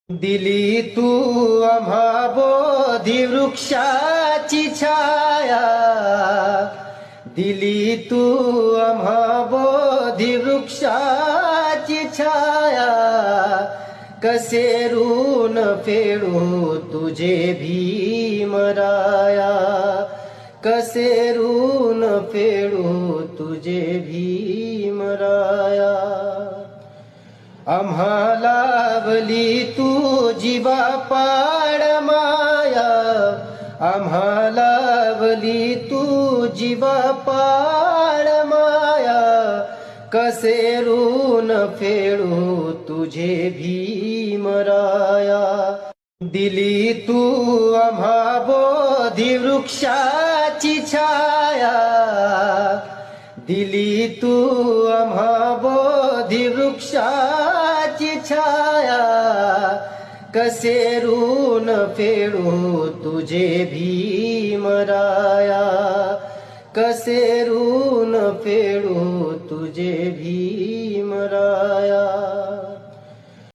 दिली तू आम्हा बोधी वृक्षाची छाया, दिली तू आम्हा बोधी वृक्षाची छाया, कसे ऋण फेडू तुझे भीमराया, कसे ऋण फेडू तुझे भीमराया. आम्हा लावली तू जीवा पाड माया, आम्हा लावली तू जीवा पाड माया, कसे ऋण फेडू तुझे भीमराया. दिली तू आम्हा बोधी वृक्षाची छाया, दिली तू आम्हा बोधी वृक्षाची छाया, कसे ऋण फेडू तुझे भीमराया, कसे ऋण फेडू तुझे भीमराया.